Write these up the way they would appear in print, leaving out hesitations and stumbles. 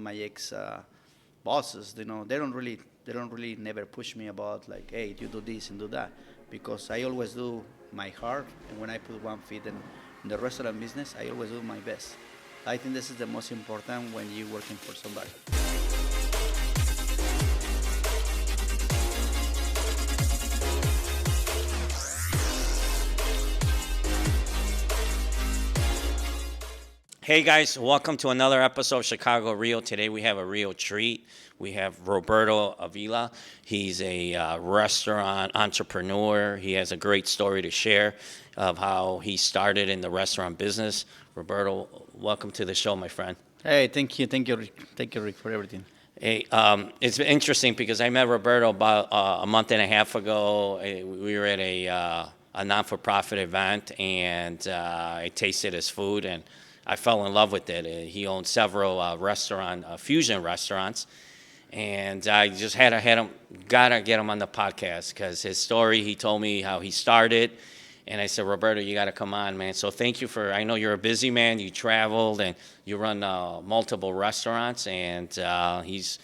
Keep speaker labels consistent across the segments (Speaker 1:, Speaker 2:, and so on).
Speaker 1: My ex bosses, they don't really never push me about like, hey, you do this and do that, because I always do my heart, and when I put one feet in the restaurant business, I always do my best. I think this is the most important when you're working for somebody.
Speaker 2: Hey guys, welcome to another episode of Chicago Real. Today we have a real treat. We have Roberto Avila. He's a restaurant entrepreneur. He has a great story to share of how he started in the restaurant business. Roberto, welcome to the show, my friend.
Speaker 1: Hey, thank you, Rick, for everything.
Speaker 2: Hey, it's been interesting because I met Roberto about a month and a half ago. We were at a non-for-profit event, and I tasted his food, and I fell in love with it. He owns several fusion restaurants, and I just gotta get him on the podcast because his story. He told me how he started, and I said, Roberto, you gotta come on, man. So thank you I know you're a busy man. You traveled and you run multiple restaurants, and he's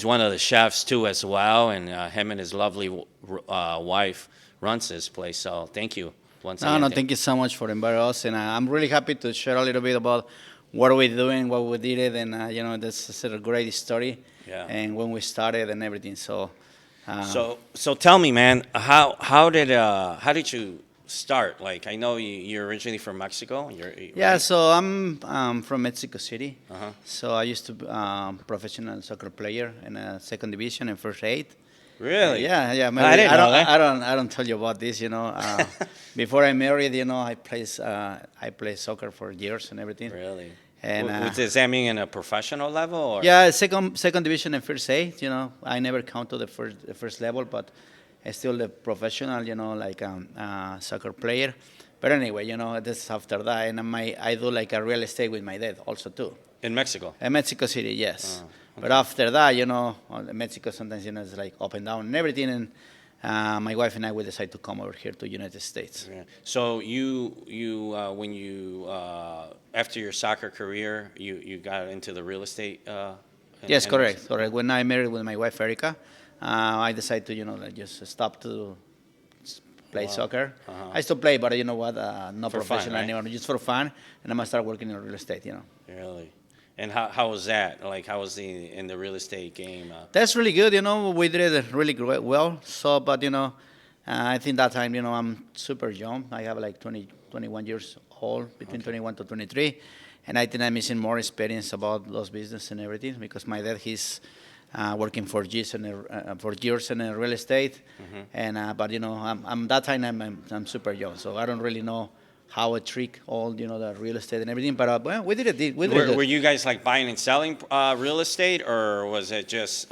Speaker 2: one of the chefs too as well. And him and his lovely wife runs this place. So thank you. Once
Speaker 1: No,
Speaker 2: again,
Speaker 1: no, thank you so much for inviting us, and I'm really happy to share a little bit about what we're doing, what we did it, and this is a great story,
Speaker 2: Yeah.
Speaker 1: and when we started and everything. So,
Speaker 2: So tell me, man, how did you start? Like, I know you're originally from Mexico.
Speaker 1: yeah,
Speaker 2: Right?
Speaker 1: so I'm from Mexico City.
Speaker 2: Uh-huh.
Speaker 1: So I used to be professional soccer player in a second division and first aid.
Speaker 2: Really?
Speaker 1: Yeah. Maybe,
Speaker 2: I didn't know
Speaker 1: don't,
Speaker 2: that.
Speaker 1: I don't tell you about this. Before I married, I played soccer for years and everything.
Speaker 2: Really?
Speaker 1: And
Speaker 2: Does that mean in a professional level? Or?
Speaker 1: yeah, second division and first aid. I never count to the first level, but I still a professional. Like soccer player. But anyway, this is after that, and I do like a real estate with my dad also too.
Speaker 2: In Mexico?
Speaker 1: In Mexico City, yes.
Speaker 2: Oh,
Speaker 1: But after that, Mexico sometimes, it's like up and down and everything. And my wife and I will decide to come over here to United States.
Speaker 2: Yeah. So when you after your soccer career, you got into the real estate?
Speaker 1: Yes, correct. When I married with my wife, Erica, I decided to, like just stop to play soccer.
Speaker 2: Uh-huh.
Speaker 1: I still play, but you know what? Not
Speaker 2: For fun,
Speaker 1: professional
Speaker 2: right?
Speaker 1: anymore, just for fun. And I'm going to start working in real estate,
Speaker 2: Really? And how was that? Like, how was in the real estate game?
Speaker 1: That's really good, we did it really well. So, but, I think that time, I'm super young. I have like 21 years old, between 21 to 23. And I think I'm missing more experience about those business and everything because my dad, he's working for years in real estate.
Speaker 2: Mm-hmm.
Speaker 1: And, but, I'm that time, I'm super young. So I don't really know how it trick all, the real estate and everything. But, well, we did it.
Speaker 2: Were you guys like buying and selling real estate, or was it just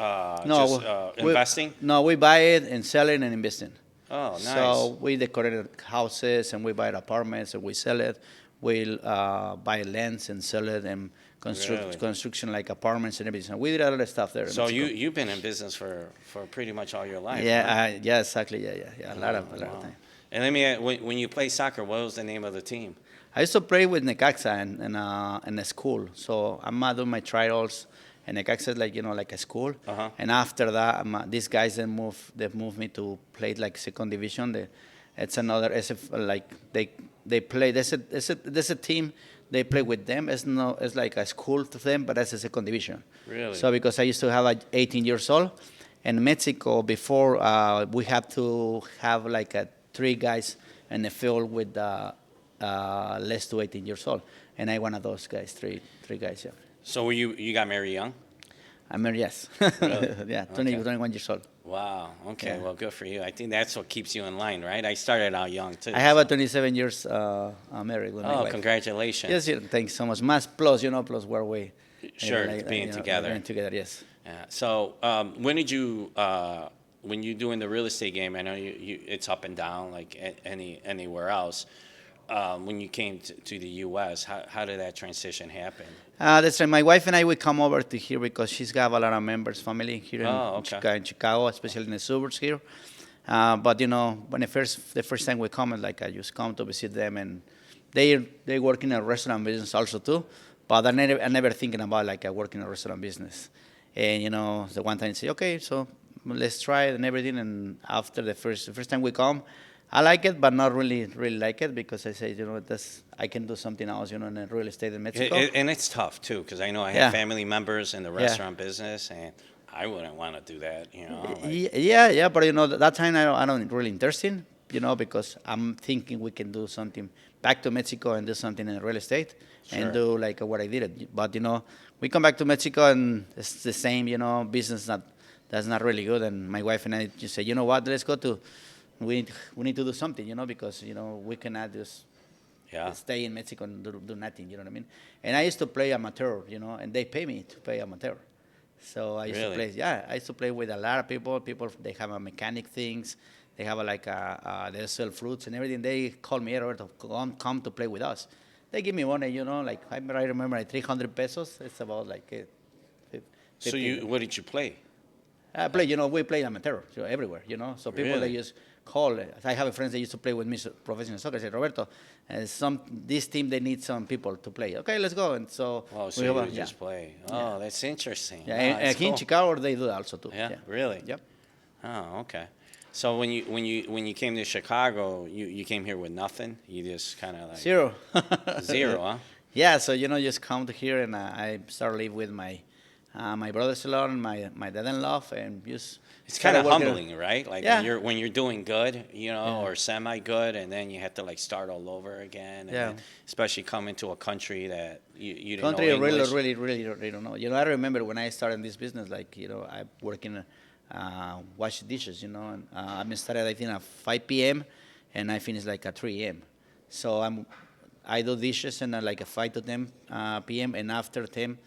Speaker 2: investing?
Speaker 1: No, we buy it and sell it and investing.
Speaker 2: Oh, nice.
Speaker 1: So we decorated houses and we buy apartments and we sell it. We'll buy lands and sell it and
Speaker 2: Really?
Speaker 1: construction like apartments and everything. So we did a lot of stuff there. in
Speaker 2: So
Speaker 1: Mexico.
Speaker 2: you've been in business for pretty much all your life.
Speaker 1: Yeah,
Speaker 2: huh?
Speaker 1: yeah, exactly. Yeah. A lot of
Speaker 2: Wow.
Speaker 1: time.
Speaker 2: And let me when you play soccer, what was the name of the team?
Speaker 1: I used to play with Necaxa in a school. So I'm doing my trials, and Necaxa is like a school.
Speaker 2: Uh-huh.
Speaker 1: And after that, these guys they moved me to play like second division. It's another like they play. There's a team. They play with them. It's like a school to them, but that's a second division.
Speaker 2: Really?
Speaker 1: So because I used to have 18 years old, in Mexico before we have to have like 3 guys in the field with less to 18 years old, and I one of those guys, three guys. Yeah,
Speaker 2: So you got married young?
Speaker 1: I mean yes,
Speaker 2: Really?
Speaker 1: yeah,
Speaker 2: Okay.
Speaker 1: 21 years old.
Speaker 2: Wow. Okay.
Speaker 1: Yeah.
Speaker 2: Well, good for you. I think that's what keeps you in line, right? I started out young too.
Speaker 1: I have
Speaker 2: so.
Speaker 1: a 27 years married with my
Speaker 2: Oh,
Speaker 1: wife.
Speaker 2: congratulations.
Speaker 1: Yes, yeah, thanks so much. Mass plus, plus where we
Speaker 2: Sure, being together.
Speaker 1: Being together, yes.
Speaker 2: Yeah. So when did you when you doing the real estate game? I know you it's up and down like anywhere else. When you came to the U.S., how did that transition happen?
Speaker 1: That's right. My wife and I would come over to here because she's got a lot of members, family here in Chicago, especially in the suburbs here. But when the first time we come, like I just come to visit them, and they work in a restaurant business also too. But I never thinking about like working in a restaurant business. And the one time I say, okay, so let's try it and everything. And after the first time we come, I like it, but not really like it because I say, I can do something else, in the real estate in Mexico.
Speaker 2: And it's tough too, because I know I
Speaker 1: Yeah.
Speaker 2: have family members in the restaurant business, and I wouldn't want to do that.
Speaker 1: Yeah, but that time I don't really interested, because I'm thinking we can do something back to Mexico and do something in real estate
Speaker 2: Sure.
Speaker 1: and do like what I did. But we come back to Mexico and it's the same, business that's not really good. And my wife and I just say, you know what, let's go to. We need to do something, because we cannot just stay in Mexico and do nothing. You know what I mean? And I used to play amateur, and they pay me to play amateur. So I used to play. Yeah, I used to play with a lot of people. People, they have a mechanic things. They have they sell fruits and everything. They call me, Roberto, come to play with us. They give me money, like I remember like 300 pesos. It's about like.
Speaker 2: So what did you play?
Speaker 1: I play, we play amateur, everywhere, So people they just call. I have a friend that used to play with me professional soccer. I say, Roberto, this team they need some people to play. Okay, let's go. And so.
Speaker 2: Oh, so you would just play. Oh, that's interesting.
Speaker 1: Yeah,
Speaker 2: Oh,
Speaker 1: and here in Chicago they do that also too.
Speaker 2: Yeah, really.
Speaker 1: Yep.
Speaker 2: Oh, okay. So when you came to Chicago, you came here with nothing. You just kind of like
Speaker 1: Zero.
Speaker 2: Zero, huh?
Speaker 1: Yeah, so just come to here and I started live with my brother-in-law and my dad-in-law and just.
Speaker 2: It's kind of humbling, right? Like
Speaker 1: Yeah.
Speaker 2: when you're doing good, or semi good, and then you have to like start all over again. And then, especially coming to a country that you didn't know English.
Speaker 1: really don't know. I remember when I started this business, like I work in wash dishes, and I started I think at 5 p.m. and I finished like at 3 a.m. So I do dishes and like at 5 to 10 p.m. and after 10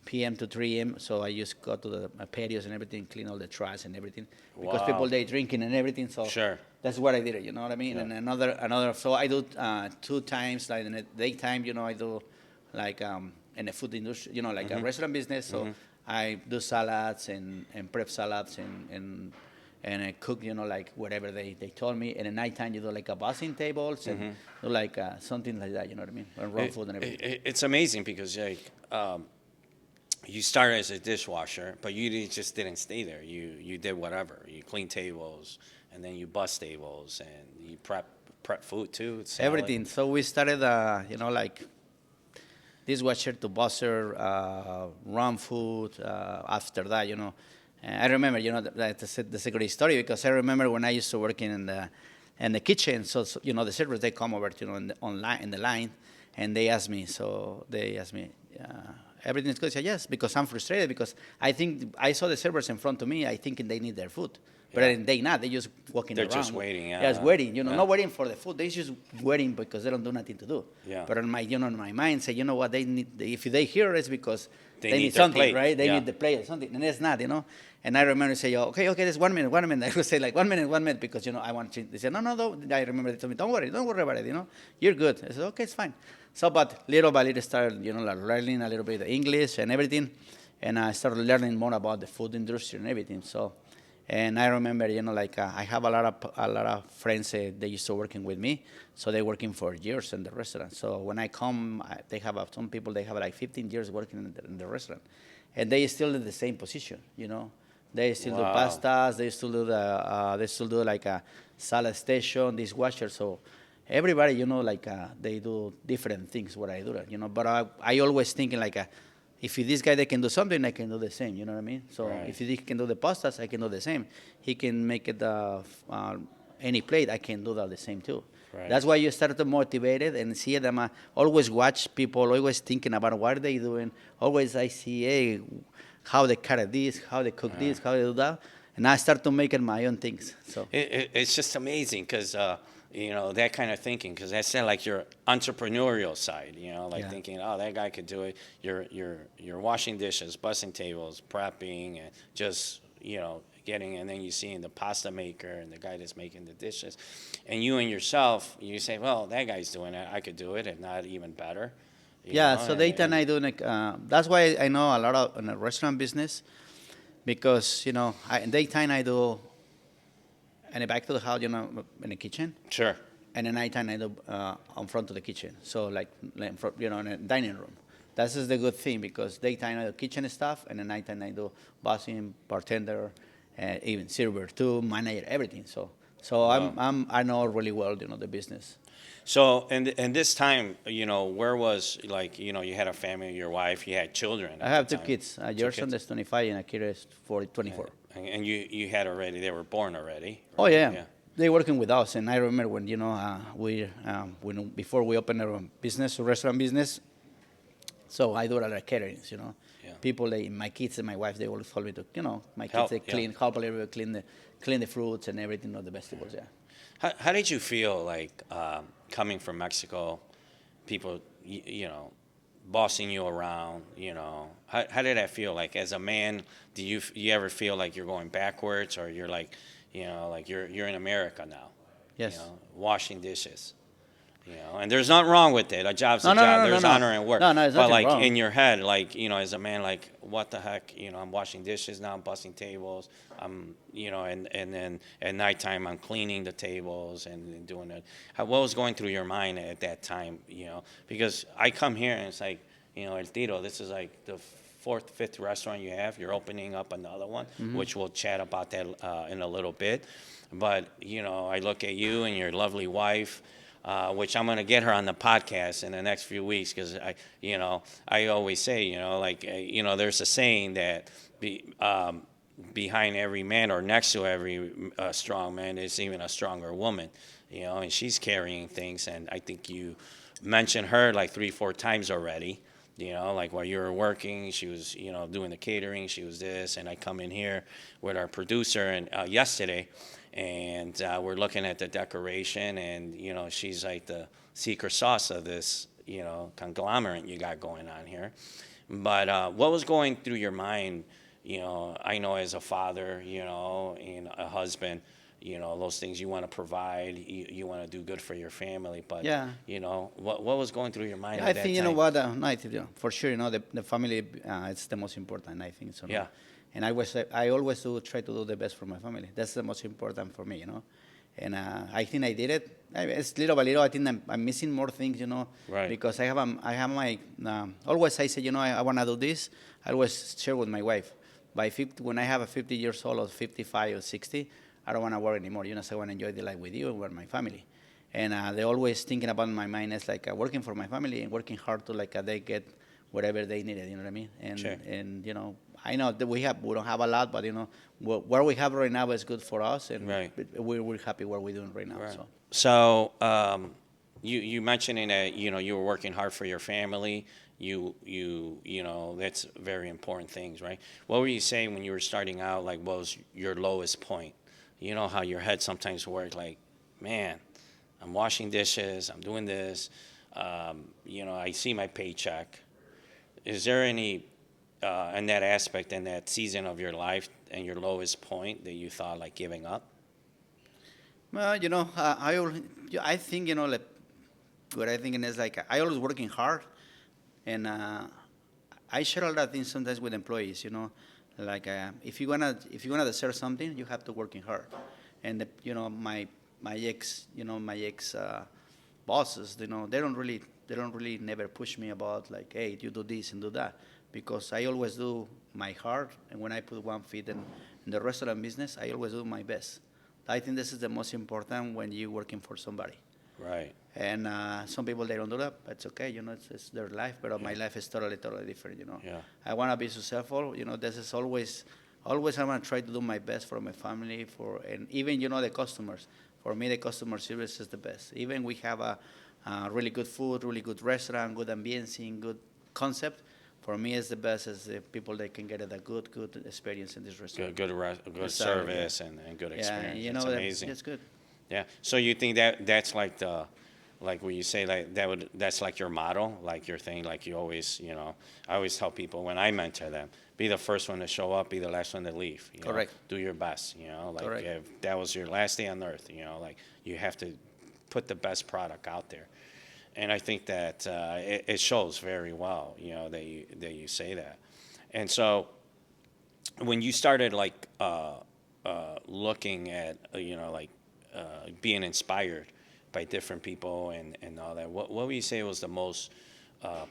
Speaker 1: p.m. to 3 a.m. So I just go to the patios and everything, clean all the trash and everything because people they drinking and everything. So that's what I did. You know what I mean? Yeah. And another. So I do 2 times like in the daytime. I do like in the food industry. Like a restaurant business. So I do salads and prep salads and I cook, like whatever they told me. And at nighttime, you do like a bussing tables and do like something like that. You know what I mean? And raw food and everything.
Speaker 2: It's amazing because like. You started as a dishwasher, but you just didn't stay there. You did whatever. You clean tables, and then you bus tables, and you prep food too.
Speaker 1: Everything. So we started, like dishwasher to busser, run food. After that, I remember, that's the secret story because I remember when I used to work in the kitchen. So the servers they come over, in the line, and they ask me. Everything's good. I say yes, because I'm frustrated because I think I saw the servers in front of me. I think they need their food, but they not. They just walking around.
Speaker 2: They're just waiting. Yeah,
Speaker 1: just waiting. Not waiting for the food. They just waiting because they don't do nothing to do.
Speaker 2: Yeah.
Speaker 1: But in my mind, say, what they need. If they hear it's because they need
Speaker 2: their
Speaker 1: something,
Speaker 2: plate.
Speaker 1: right? They need the plate or something, and it's not. And I remember say, okay, there's 1 minute. I would say like 1 minute, because I want to. They said, no. I remember they told me, don't worry about it. You're good. I said, okay, it's fine. So, but little by little started, like learning a little bit of English and everything, and I started learning more about the food industry and everything. So, and I remember, I have a lot of friends. They used to working with me, so they working for years in the restaurant. So when I come, they have some people. They have like 15 years working in the restaurant, and they still in the same position. They still do pastas. They still do like a salad station, dishwasher. So. Everybody, they do different things what I do, But I always thinking like, if this guy they can do something, I can do the same. You know what I mean? So if he can do the pastas, I can do the same. He can make it any plate, I can do that the same too. Right. That's why you start to motivate it and see them. Always watch people, always thinking about what they doing. Always I see, how they cut this, how they cook this, how they do that, and I start to make it my own things. So
Speaker 2: it's just amazing because. That kind of thinking, because that's like your entrepreneurial side, thinking, oh, that guy could do it. You're washing dishes, bussing tables, prepping, and just, getting, and then you see the pasta maker and the guy that's making the dishes. And you and yourself, you say, well, that guy's doing it. I could do it, if not even better.
Speaker 1: So daytime I do, that's why I know a lot of in the restaurant business, because, in daytime I do. And back to the house, in the kitchen.
Speaker 2: Sure.
Speaker 1: And at nighttime, I do in front of the kitchen. So, in a dining room. That is the good thing because daytime I do kitchen stuff, and at nighttime I do bossing, bartender, even server too, manager, everything. So
Speaker 2: Wow.
Speaker 1: I know really well, the business.
Speaker 2: So, and this time, where was like, you had a family, your wife, you had children
Speaker 1: I
Speaker 2: at the
Speaker 1: have two
Speaker 2: time.
Speaker 1: kids.
Speaker 2: Two
Speaker 1: Your son
Speaker 2: kids.
Speaker 1: is 25 and a kid is 24.
Speaker 2: And you had already, they were born already,
Speaker 1: Oh
Speaker 2: right?
Speaker 1: yeah,
Speaker 2: Yeah.
Speaker 1: they working with us, and I remember when when before we opened our business, restaurant business. So I do a lot of caterings,
Speaker 2: Yeah.
Speaker 1: People, my kids and my wife, they always told me to, my kids,
Speaker 2: Help,
Speaker 1: they
Speaker 2: yeah.
Speaker 1: help a little bit, clean the fruits and everything, the vegetables, yeah.
Speaker 2: How did you feel like coming from Mexico, people, bossing you around, how did that feel? Like as a man, do you ever feel like you're going backwards or you're like, like you're in America now,
Speaker 1: Yes.
Speaker 2: washing dishes? And there's nothing wrong with it. A job's
Speaker 1: No,
Speaker 2: a
Speaker 1: no, no,
Speaker 2: job.
Speaker 1: no, no,
Speaker 2: There's
Speaker 1: no.
Speaker 2: honor and work.
Speaker 1: No, no, it's
Speaker 2: But
Speaker 1: nothing
Speaker 2: like
Speaker 1: wrong.
Speaker 2: in your head, like as a man, like what the heck? I'm washing dishes now. I'm busting tables. I'm, and then at nighttime I'm cleaning the tables and doing it. What was going through your mind at that time? Because I come here and it's like, Altiro, this is like the fourth, fifth restaurant you have. You're opening up another one, which we'll chat about that in a little bit. But I look at you and your lovely wife. Which I'm going to get her on the podcast in the next few weeks because I always say, there's a saying that behind every man or next to every strong man is even a stronger woman, and she's carrying things. And I think you mentioned her like 3, 4 times already. Like while you were working, she was, doing the catering. She was this, and I come in here with our producer and yesterday, and we're looking at the decoration, and she's like the secret sauce of this, conglomerate you got going on here. But what was going through your mind? I know as a father, and a husband. Those things you want to provide, you want to do good for your family, but
Speaker 1: Yeah.
Speaker 2: what was going through your mind
Speaker 1: Yeah,
Speaker 2: at
Speaker 1: I
Speaker 2: that
Speaker 1: think,
Speaker 2: time?
Speaker 1: what, no, I think, for sure, the family, it's the most important, I think so. No?
Speaker 2: Yeah.
Speaker 1: And I always do try to do the best for my family. That's the most important for me. And I think I did it. It's little by little. I think I'm missing more things,
Speaker 2: Right.
Speaker 1: because I have my, always I say, I want to do this. I always share with my wife. By 50, when I have a 50 years old or 55 or 60, I don't want to work anymore. So I want to enjoy the life with you and with my family. And they're always thinking about my mind as like working for my family and working hard to they get whatever they needed. You know what I mean? And
Speaker 2: Sure.
Speaker 1: I know that we don't have a lot, but what we have right now is good for us, and
Speaker 2: Right.
Speaker 1: we're happy what we're doing right now.
Speaker 2: Right.
Speaker 1: So
Speaker 2: So you mentioning that you were working hard for your family. That's very important things, right? What were you saying when you were starting out? Like, what was your lowest point? You know how your head sometimes works. Like, man, I'm washing dishes. I'm doing this. I see my paycheck. Is there any in that aspect, in that season of your life, and your lowest point that you thought like giving up?
Speaker 1: well, I think like what I think is like I always working hard, and I share a lot of things sometimes with employees. Like if you wanna deserve something, you have to working hard. And my ex bosses, they don't really never push me about like, hey, you do this and do that, because I always do my heart, and when I put one foot in the restaurant business, I always do my best. I think this is the most important when you're working for somebody.
Speaker 2: Right.
Speaker 1: And some people, they don't do that. It's okay, it's their life. But my life is totally different.
Speaker 2: Yeah.
Speaker 1: I want to be successful. This is always I want to try to do my best for my family, and even the customers. For me, the customer service is the best. Even we have a really good food, really good restaurant, good ambience, good concept. For me, it's the best is the people that can get a good experience in this restaurant.
Speaker 2: Good
Speaker 1: Exactly,
Speaker 2: service and good
Speaker 1: Yeah,
Speaker 2: experience.
Speaker 1: and
Speaker 2: It's amazing.
Speaker 1: that's good.
Speaker 2: Yeah. So you think that's like like when you say like that's like your model, like your thing, like you always, I always tell people when I mentor them, be the first one to show up, be the last one to leave.
Speaker 1: Correct.
Speaker 2: Do your best, like
Speaker 1: Correct.
Speaker 2: if that was your last day on earth, like you have to put the best product out there. And I think that it shows very well, that you say that. And so when you started like looking at being inspired by different people and all that, what would you say was the most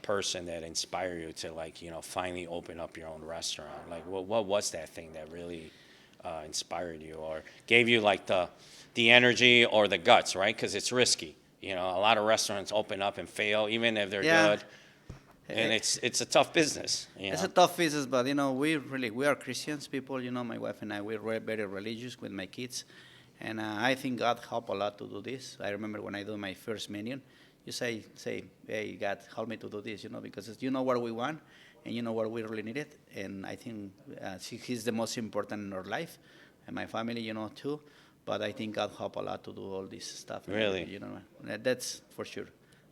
Speaker 2: person that inspired you to like finally open up your own restaurant? Like what was that thing that really inspired you or gave you like the energy or the guts, right? Because it's risky. A lot of restaurants open up and fail, even if they're
Speaker 1: Yeah.
Speaker 2: good, and it's a tough business.
Speaker 1: It's a tough business, but we are Christians people. My wife and I we're very religious with my kids, and I think God helped a lot to do this. I remember when I do my first menu, you say, hey God, help me to do this, because you know what we want, and you know what we really need it, and I think He's the most important in our life, and my family, too. But I think God helped a lot to do all this stuff.
Speaker 2: Really?
Speaker 1: That's for sure.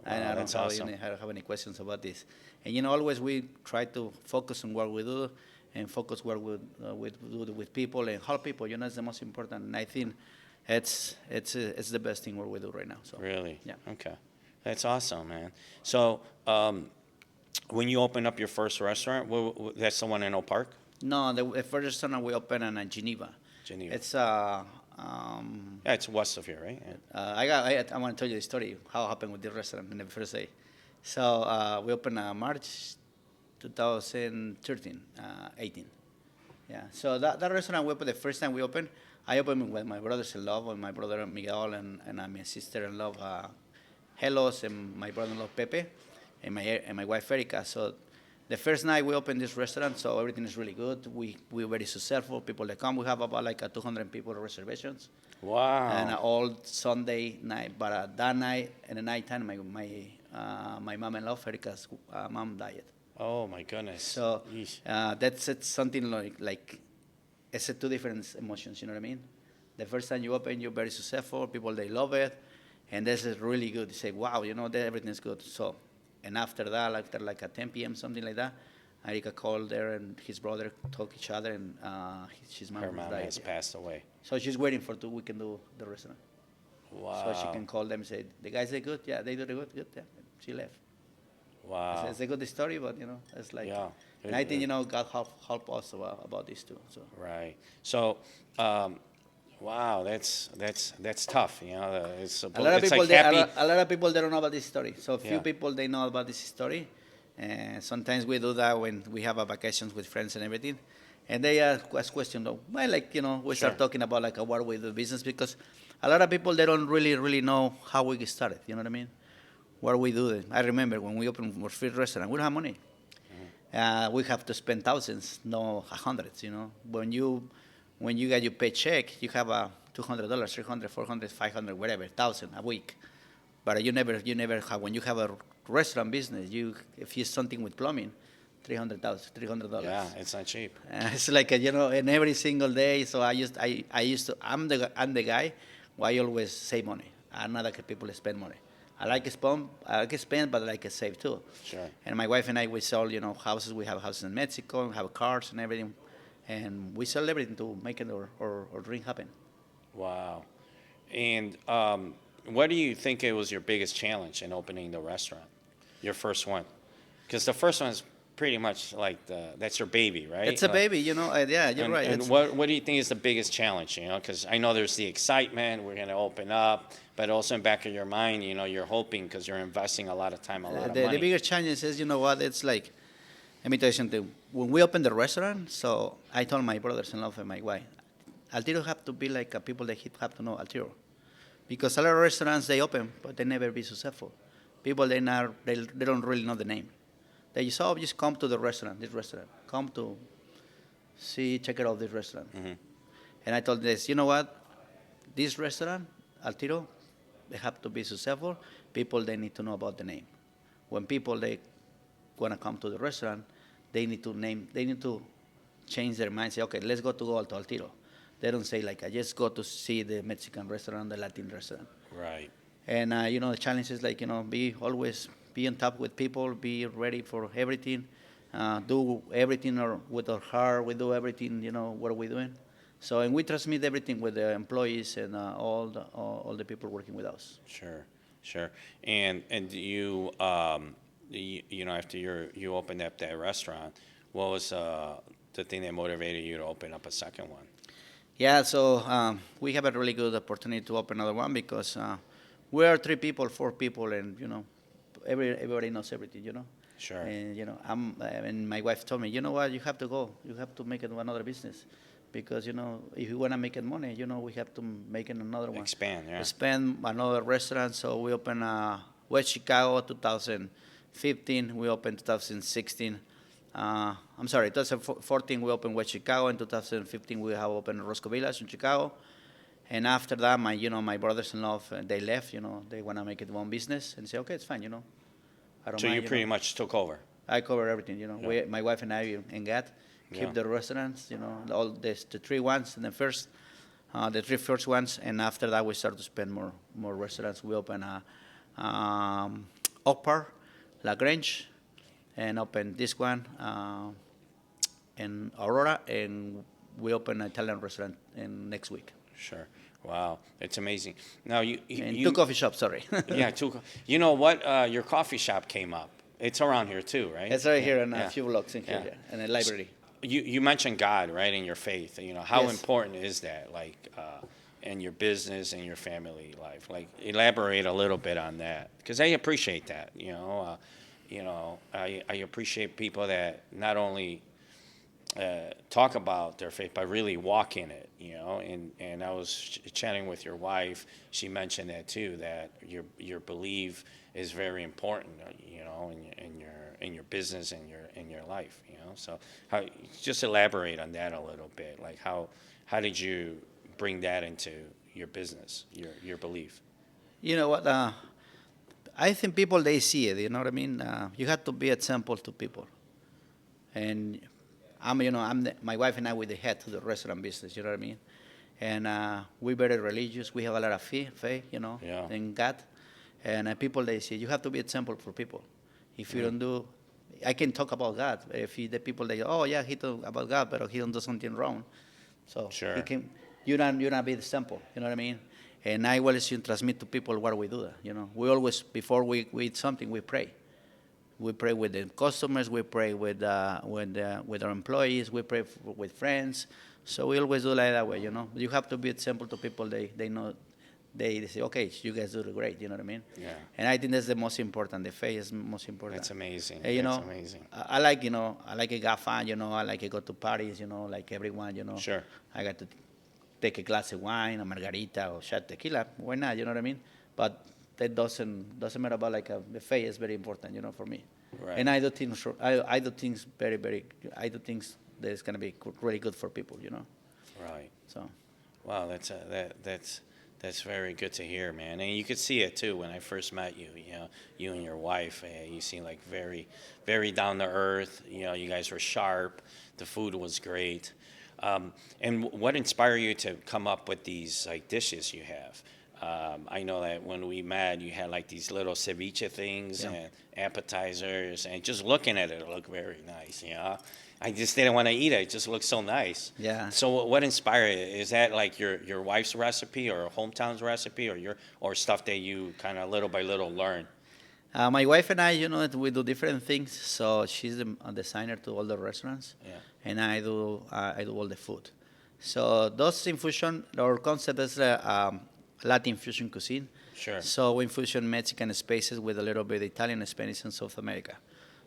Speaker 2: Wow,
Speaker 1: I don't
Speaker 2: that's
Speaker 1: know
Speaker 2: awesome.
Speaker 1: have any questions about this. And always we try to focus on what we do and focus what we do with people and help people. It's the most important. And I think it's the best thing what we do right now. So
Speaker 2: Really?
Speaker 1: yeah.
Speaker 2: Okay. That's awesome, man. So, when you opened up your first restaurant, that's the one in Oak Park?
Speaker 1: No, the first restaurant we opened in Geneva.
Speaker 2: Geneva.
Speaker 1: It's
Speaker 2: Yeah, it's west of here, right? Yeah.
Speaker 1: I want to tell you the story how it happened with the restaurant in the first day. So we opened March 2013, 18. Yeah. So that restaurant we opened the first time we opened. I opened with my brothers-in-law, with my brother Miguel and my sister-in-law Helos and my brother-in-law Pepe and my wife Erica. So the first night we opened this restaurant, so everything is really good. We're very successful. People that come, we have about like 200 people reservations.
Speaker 2: Wow.
Speaker 1: And all Sunday night, but that night and the night time, my mom-in-law Erica's mom died.
Speaker 2: Oh my goodness.
Speaker 1: So
Speaker 2: Yeesh.
Speaker 1: it's something like it's two different emotions. You know what I mean? The first time you open, you're very successful. People they love it, and this is really good. They say, "Wow, everything is good." So, and after that, after like at 10 p.m. something like that, Erika called there and his brother talk each other, and his mom
Speaker 2: Her mom
Speaker 1: died.
Speaker 2: has passed away.
Speaker 1: So she's waiting for 2 weeks to do the restaurant.
Speaker 2: Wow.
Speaker 1: So she can call them and say, "The guys are good. Yeah, they do the good. Yeah." She left.
Speaker 2: Wow.
Speaker 1: It's a good story, but it's like.
Speaker 2: Yeah.
Speaker 1: And I think God help us about this too. So.
Speaker 2: Right. So, wow, that's tough. It's
Speaker 1: A lot of
Speaker 2: it's
Speaker 1: people,
Speaker 2: like happy.
Speaker 1: a lot of people they don't know about this story. So few
Speaker 2: Yeah.
Speaker 1: people they know about this story. And sometimes we do that when we have a vacations with friends and everything, and they ask questions. Well, like we start
Speaker 2: Sure.
Speaker 1: talking about like what we do business because a lot of people they don't really know how we get started. You know what I mean? What we do. I remember when we opened our first restaurant, we don't have money. We have to spend thousands, no hundreds. When you get your paycheck, you have a $200, $300, $400, $500, whatever, thousand a week. But you never have when you have a restaurant business. If you something with plumbing, $300.
Speaker 2: Yeah, it's not cheap.
Speaker 1: It's like and every single day. So I used to. I'm the guy who I always save money. I'm not like people spend money. I like to spend, but I like to save too.
Speaker 2: Sure.
Speaker 1: And my wife and I, we sell, houses. We have houses in Mexico, we have cars and everything. And we sell everything to make it our dream happen.
Speaker 2: Wow. And what do you think it was your biggest challenge in opening the restaurant? Your first one? Because the first one is pretty much like that's your baby, right?
Speaker 1: It's a baby, yeah, you're right.
Speaker 2: And what do you think is the biggest challenge, Because I know there's the excitement, we're going to open up, but also in the back of your mind, you're hoping because you're investing a lot of time, a lot of money.
Speaker 1: The bigger challenge is, it's like, let me tell you something. When we opened the restaurant, so I told my brothers-in-law and my wife, Altiro have to be like people that have to know Altiro. Because a lot of restaurants, they open, but they never be successful. People, they don't really know the name. They just come to the restaurant, this restaurant. Come to check it out, this restaurant.
Speaker 2: Mm-hmm.
Speaker 1: And I told this, you know what? This restaurant, Altiro, they have to be successful. People, they need to know about the name. When people, they want to come to the restaurant, they need to change their mind, say, okay, let's go to Altiro. They don't say, like, I just go to see the Mexican restaurant, the Latin restaurant.
Speaker 2: Right.
Speaker 1: And, the challenge is, like, always be on top with people, be ready for everything, do everything with our heart, we do everything, what are we doing. So, and we transmit everything with the employees and all the people working with us.
Speaker 2: Sure. And you, after you opened up that restaurant, what was the thing that motivated you to open up a second one?
Speaker 1: Yeah, so we have a really good opportunity to open another one because we are 3 people, 4 people, and everybody knows everything,
Speaker 2: Sure.
Speaker 1: And and my wife told me, you know what, you have to go. You have to make it another business, because if you want to make it money, we have to make it another one.
Speaker 2: Expand, yeah.
Speaker 1: Expand another restaurant. So we opened West Chicago 2015. We opened 2016. I'm sorry, 2014 we opened West Chicago. In 2015 we have opened Roscoe Village in Chicago. And after that, my brothers-in-law, they left. They want to make it one business, and say, okay, it's fine. I don't
Speaker 2: So
Speaker 1: mind.
Speaker 2: you pretty much took over.
Speaker 1: I cover everything.
Speaker 2: Yeah.
Speaker 1: My wife and I and God keep
Speaker 2: Yeah.
Speaker 1: the restaurants. All the three ones and the three first ones, and after that we start to spend more restaurants. We open Oak Park, La Grange, and open this one in Aurora, and we open an Italian restaurant in next week.
Speaker 2: Sure. Wow, it's amazing. Now
Speaker 1: And two coffee shops, sorry.
Speaker 2: Yeah, two. You know what? Your coffee shop came up. It's around here too, right?
Speaker 1: It's right here in
Speaker 2: Yeah.
Speaker 1: a few blocks in here,
Speaker 2: Yeah.
Speaker 1: in a library.
Speaker 2: You mentioned God, right, in your faith. How
Speaker 1: Yes.
Speaker 2: important is that, like, in your business and your family life? Like, elaborate a little bit on that, because I appreciate that. I appreciate people that not only talk about their faith, but really walk in it. And I was chatting with your wife. She mentioned that too, that your belief is very important. In your business and in your life. So just elaborate on that a little bit. Like how did you bring that into your business, your belief?
Speaker 1: You know what? I think people, they see it. You know what I mean? You have to be example to people. And my wife and I, we're the head to the restaurant business. You know what I mean? And we're very religious. We have a lot of faith.
Speaker 2: Yeah.
Speaker 1: In God. And people, they say you have to be example for people. If you don't do, I can talk about God. If the people, they go, oh yeah, he talk about God, but he don't do something wrong. So
Speaker 2: Sure.
Speaker 1: you not be the example. You know what I mean? And I always transmit to people what we do. We always, before we eat something, we pray. We pray with the customers. We pray with our employees. We pray with friends. So we always do like that way. You have to be example to people. They know. They say, okay, you guys do great. You know what I mean?
Speaker 2: Yeah.
Speaker 1: And I think that's the most important. The faith is most important.
Speaker 2: That's amazing.
Speaker 1: That's
Speaker 2: amazing.
Speaker 1: I like to get fun. I like to go to parties. Like everyone.
Speaker 2: Sure.
Speaker 1: I got to take a glass of wine, a margarita, or shot tequila. Why not? You know what I mean? But that doesn't matter about the faith is very important. For me.
Speaker 2: Right.
Speaker 1: And I do things. I do things very, very. I do things that's gonna be really good for people.
Speaker 2: Right.
Speaker 1: So.
Speaker 2: Wow, that's very good to hear, man. And you could see it too when I first met you. You and your wife. You seem like very, very down to earth. You guys were sharp. The food was great. And what inspired you to come up with these like dishes you have? I know that when we met, you had like these little ceviche things and appetizers, and just looking at it looked very nice. I just didn't want to eat it. It just looked so nice.
Speaker 1: Yeah.
Speaker 2: So what inspired it? Is that like your wife's recipe or hometown's recipe, or stuff that you kind of little by little learn?
Speaker 1: My wife and I, we do different things. So she's the designer to all the restaurants, and I do all the food. So those infusion, our concept is Latin Fusion cuisine.
Speaker 2: Sure.
Speaker 1: So we infusion Mexican spices with a little bit Italian, Spanish, and South America.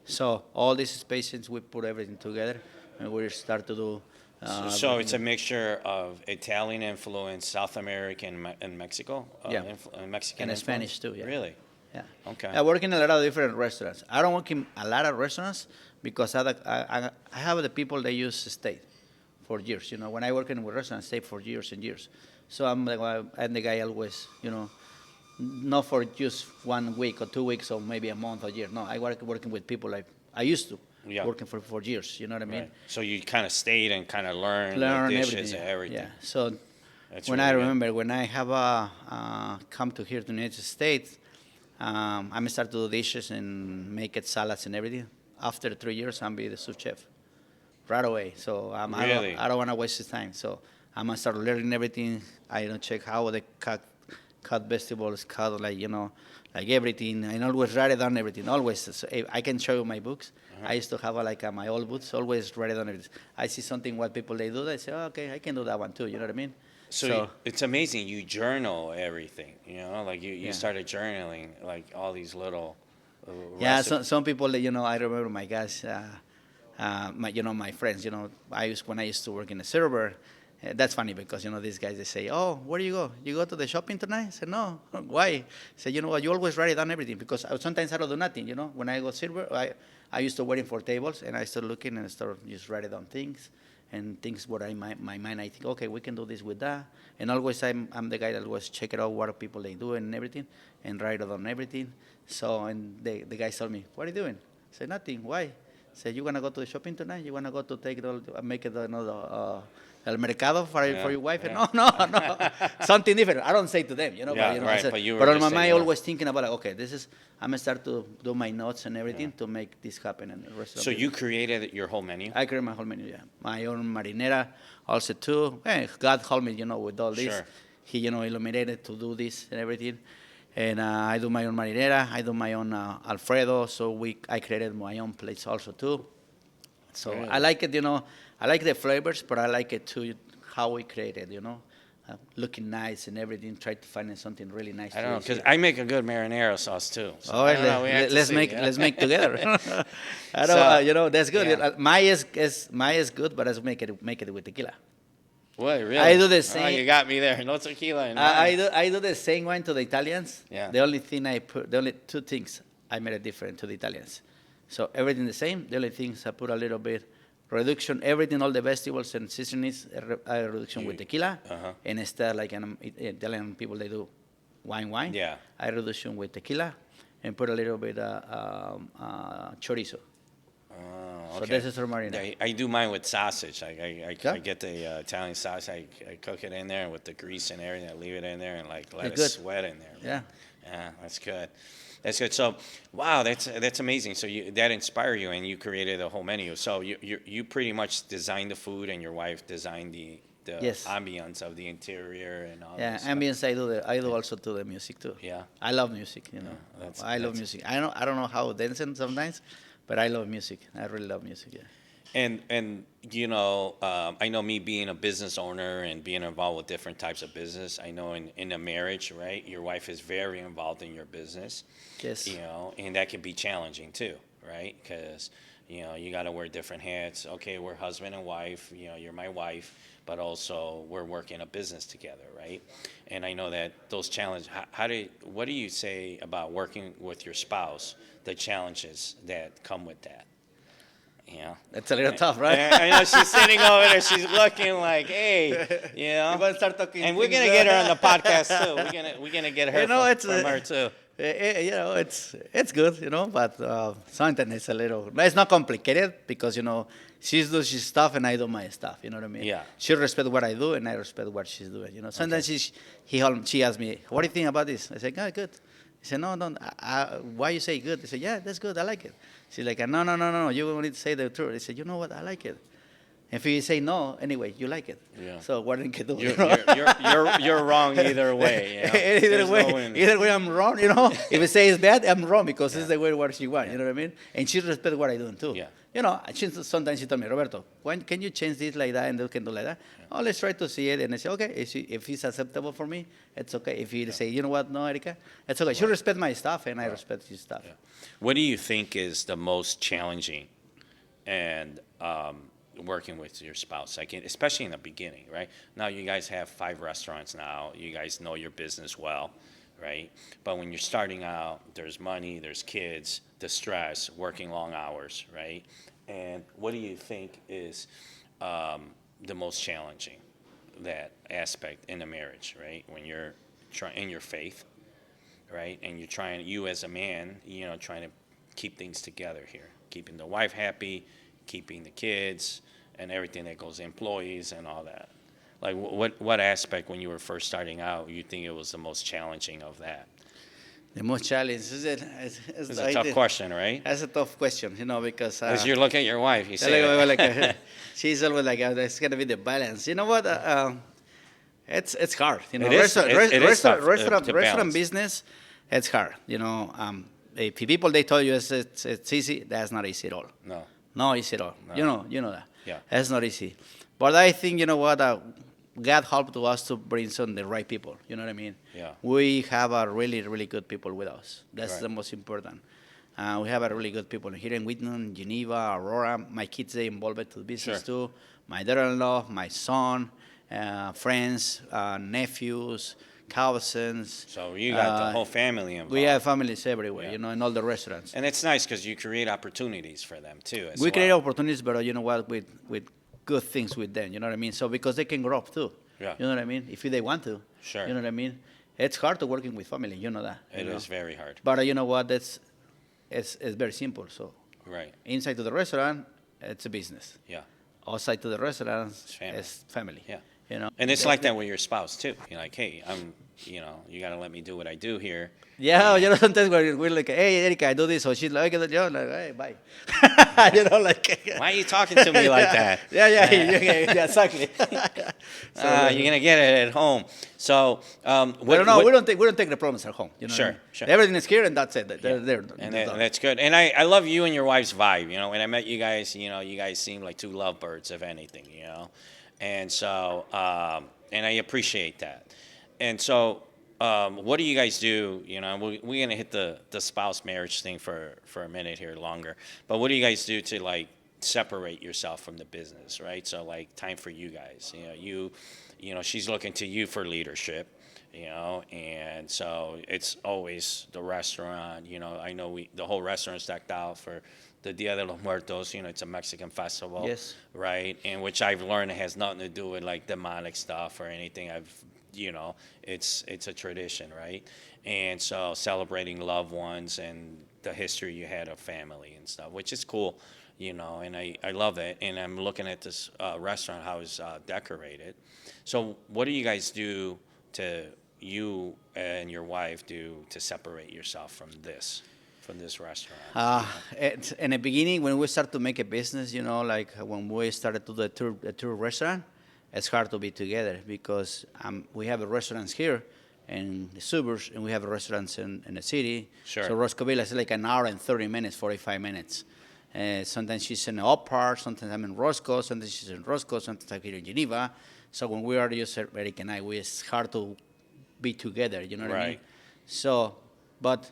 Speaker 1: So all these spices, we put everything together, and we start to do.
Speaker 2: So it's a mixture of Italian influence, South American, and Mexico. Mexican
Speaker 1: and
Speaker 2: influence?
Speaker 1: Spanish too. Yeah.
Speaker 2: Really?
Speaker 1: Yeah.
Speaker 2: Okay.
Speaker 1: I work in a lot of different restaurants. I don't work in a lot of restaurants because I have the people that use stay for years. When I work in a restaurant, I stay for years and years. So I'm the guy always, not for just 1 week or 2 weeks or maybe a month or a year. No, I working with people like I used to.
Speaker 2: Yeah.
Speaker 1: Working for years. You know what I mean?
Speaker 2: Right. So you kind of stayed and kind of learned the dishes and everything.
Speaker 1: Yeah. So
Speaker 2: That's
Speaker 1: when
Speaker 2: really
Speaker 1: I
Speaker 2: good.
Speaker 1: remember when I have come to here to the United States, I start to do dishes and make it salads and everything. After 3 years, I'm be the sous chef right away. So
Speaker 2: Really?
Speaker 1: I don't want to waste the time. So I'm gonna start learning everything. I don't check how they cut vegetables, cut like everything. I always write it down everything. Always. So I can show you my books. I used to have my old books. Always write it down everything. I see something what people they do. They say, oh, okay, I can do that one too. You know what I mean?
Speaker 2: So it's amazing. You journal everything. Like you
Speaker 1: Yeah.
Speaker 2: started journaling like all these little
Speaker 1: Yeah,
Speaker 2: recipe?
Speaker 1: some people, I remember my guys, my friends, when I used to work in a server, that's funny because, these guys, they say, oh, where do you go? You go to the shopping tonight? I said, no. Why? I said, you know what, you always write down everything because sometimes I don't do nothing, When I go server, I used to waiting for tables and I start looking and start just writing down things and things what my mind, I think, okay, we can do this with that. And always I'm the guy that always check it out, what people they do and everything, and write down everything. So, and the guys told me, what are you doing? I said, nothing. Why? Say, you want to go to the shopping tonight? You want to go to take it all, make it another el mercado for your wife?
Speaker 2: Yeah.
Speaker 1: No. Something different. I don't say to them,
Speaker 2: Yeah,
Speaker 1: but,
Speaker 2: right,
Speaker 1: I said,
Speaker 2: but you were
Speaker 1: but on
Speaker 2: just
Speaker 1: my
Speaker 2: saying,
Speaker 1: mind,
Speaker 2: you know.
Speaker 1: always thinking about, like, okay, I'm going to start to do my notes and everything to make this happen in the restaurant.
Speaker 2: So you created your whole menu?
Speaker 1: I create my whole menu, yeah. My own marinera also too. God helped me, with all this.
Speaker 2: Sure.
Speaker 1: He, illuminated to do this and everything. And I do my own marinera. I do my own Alfredo. So I created my own plates also too. So
Speaker 2: Really?
Speaker 1: I like it, I like the flavors, but I like it too, how we create it, looking nice and everything. Try to find something really nice.
Speaker 2: I don't know,
Speaker 1: eat.
Speaker 2: because I make a good marinara sauce too. So
Speaker 1: All
Speaker 2: I
Speaker 1: right,
Speaker 2: don't know, we have to
Speaker 1: let's
Speaker 2: see,
Speaker 1: make
Speaker 2: yeah.
Speaker 1: let's make together. I
Speaker 2: So,
Speaker 1: don't, that's good.
Speaker 2: yeah.
Speaker 1: My is good, but let's make it with tequila.
Speaker 2: What, really?
Speaker 1: I do the
Speaker 2: Oh,
Speaker 1: same.
Speaker 2: you got me there. No tequila in
Speaker 1: I
Speaker 2: mine.
Speaker 1: do the same wine to the Italians.
Speaker 2: Yeah.
Speaker 1: The only two things I made it different to the Italians. So everything the same. The only things I put a little bit reduction, everything, all the vegetables and seasonings, a reduction with tequila.
Speaker 2: Uh-huh.
Speaker 1: And instead, like Italian people, they do wine.
Speaker 2: Yeah.
Speaker 1: I reduction with tequila and put a little bit chorizo.
Speaker 2: Oh,
Speaker 1: So
Speaker 2: okay.
Speaker 1: this is our marinara.
Speaker 2: Yeah, I do mine with sausage. I
Speaker 1: Yeah?
Speaker 2: get the Italian sausage. I cook it in there with the grease and everything. I leave it in there and let
Speaker 1: It's
Speaker 2: it
Speaker 1: good.
Speaker 2: sweat in there.
Speaker 1: Yeah.
Speaker 2: Yeah, that's good. That's good. So, wow, that's amazing. So that inspired you, and you created a whole menu. So you pretty much designed the food, and your wife designed the
Speaker 1: Yes.
Speaker 2: ambience of the interior and all.
Speaker 1: Yeah,
Speaker 2: that stuff.
Speaker 1: ambience. I do also to the music too.
Speaker 2: Yeah.
Speaker 1: I love music. I love music. I don't know how dancing sometimes, but I love music. I really love music. Yeah.
Speaker 2: And I know me being a business owner and being involved with different types of business. I know in a marriage, right, your wife is very involved in your business.
Speaker 1: Yes.
Speaker 2: And that can be challenging too, right? Because you got to wear different hats. Okay, we're husband and wife. You're my wife, but also we're working a business together, right? And I know that those challenges. What do you say about working with your spouse? The challenges that come with that.
Speaker 1: That's a little tough, right?
Speaker 2: I know she's sitting over there. She's looking like, hey,
Speaker 1: You want to start talking.
Speaker 2: And we're gonna get her on the podcast too. We're gonna get her from her too.
Speaker 1: It's good, but sometimes it's a little. It's not complicated because she does her stuff and I do my stuff. You know what I mean?
Speaker 2: Yeah.
Speaker 1: She respects what I do and I respect what she's doing. Sometimes she asks me, "What do you think about this?" I say, "Oh, good." He said, "No, why you say good?" I said, "Yeah, that's good. I like it." She's like, "No. You need to say the truth." I said, "You know what? I like it." If you say no, anyway, you like it.
Speaker 2: Yeah.
Speaker 1: So what can do?
Speaker 2: You're wrong either way.
Speaker 1: Either way, I'm wrong. If you say it's bad, I'm wrong because it's the way what she wants. You know what I mean? And she respects what I do too.
Speaker 2: Yeah.
Speaker 1: Sometimes she told me, Roberto, when can you change this like that and you can do like that? Yeah. Oh, let's try to see it. And I say, okay, if it's acceptable for me, it's okay. If you say, you know what, no, Erika, it's okay. Right. She respects my stuff and I respect his stuff. Yeah.
Speaker 2: What do you think is the most challenging and working with your spouse, especially in the beginning, right? Now you guys have 5 restaurants now. You guys know your business well, right? But when you're starting out, there's money, there's kids, the stress, working long hours, right? And what do you think is the most challenging, that aspect in a marriage, right? When you're in your faith, right? And you as a man, trying to keep things together here, keeping the wife happy, keeping the kids, and everything that goes, employees and all that. Like, what aspect when you were first starting out you think it was the most challenging of that?
Speaker 1: The most challenging
Speaker 2: It's a tough question, right?
Speaker 1: That's a tough question, because
Speaker 2: As you look at your wife, you say,
Speaker 1: she's always like, it's gonna be the balance. You know what? It's hard.
Speaker 2: It is tough to
Speaker 1: Restaurant
Speaker 2: balance.
Speaker 1: business, it's hard. If people they tell you it's easy, that's not easy at all. No easy at all.
Speaker 2: No.
Speaker 1: You know that.
Speaker 2: Yeah.
Speaker 1: That's not easy. But I think God helped us to bring some the right people. You know what I mean?
Speaker 2: Yeah.
Speaker 1: We have a really, really good people with us. That's
Speaker 2: Right.
Speaker 1: the most important. We have a really good people here in Whitman, Geneva, Aurora. My kids, they involved to the business
Speaker 2: Sure.
Speaker 1: too. My daughter-in-law, my son, friends, nephews, cousins.
Speaker 2: So you got the
Speaker 1: Uh,
Speaker 2: whole family involved.
Speaker 1: we have families everywhere,
Speaker 2: Yeah.
Speaker 1: you know, in all the restaurants.
Speaker 2: And it's nice because you create opportunities for them too. As
Speaker 1: We
Speaker 2: well.
Speaker 1: create opportunities, but you know what, with good things with them, you know what I mean? So because they can grow up too,
Speaker 2: Yeah.
Speaker 1: you know what I mean? If they want to,
Speaker 2: Sure.
Speaker 1: you know what I mean? It's hard to working with family, you know that.
Speaker 2: It
Speaker 1: you
Speaker 2: is
Speaker 1: know?
Speaker 2: very hard.
Speaker 1: But you know what, it's very simple. So
Speaker 2: Right.
Speaker 1: inside to the restaurant, it's a business.
Speaker 2: Yeah.
Speaker 1: Outside to the restaurant,
Speaker 2: family.
Speaker 1: it's family.
Speaker 2: Yeah.
Speaker 1: You know?
Speaker 2: And it's like that with your spouse too. You're like, hey, you got to let me do what I do here.
Speaker 1: Yeah, you know, sometimes we're like, hey, Erika, I do this. So she's like, you know, like, hey, bye. You know, like.
Speaker 2: Why are you talking to me like that?
Speaker 1: Yeah, exactly.
Speaker 2: You're gonna get it at home. So,
Speaker 1: We don't take the problems at home. You know what I
Speaker 2: Sure,
Speaker 1: mean?
Speaker 2: sure.
Speaker 1: Everything is here, and that's it. They're
Speaker 2: Yeah.
Speaker 1: there.
Speaker 2: And
Speaker 1: They're done.
Speaker 2: that's good. And I love you and your wife's vibe. You know, when I met you guys, you guys seem like two lovebirds, if anything. And so and I appreciate that. And so, what do you guys do? We're gonna hit the spouse marriage thing for a minute here longer. But what do you guys do to like separate yourself from the business, right? So like time for you guys. She's looking to you for leadership. And so it's always the restaurant. I know the whole restaurant's decked out for the Dia de los Muertos. It's a Mexican festival,
Speaker 1: Yes.
Speaker 2: right? And which I've learned it has nothing to do with like demonic stuff or anything. It's a tradition, right? And so celebrating loved ones and the history you had of family and stuff, which is cool, and I love it. And I'm looking at this restaurant, how it's decorated. So what do you guys do you and your wife do to separate yourself from this restaurant?
Speaker 1: In the beginning, when we started to make a business, like when we started to do a tour restaurant, it's hard to be together because we have restaurants here in the suburbs and we have restaurants in the city.
Speaker 2: Sure.
Speaker 1: So Roscovilla is like an hour and 30 minutes, 45 minutes. Sometimes she's in the Up Park, sometimes I'm in Roscoe, sometimes she's in Roscoe, sometimes I'm here in Geneva. So when we are just Eric and I, it's hard to be together, you know what I mean?
Speaker 2: Right.
Speaker 1: So, but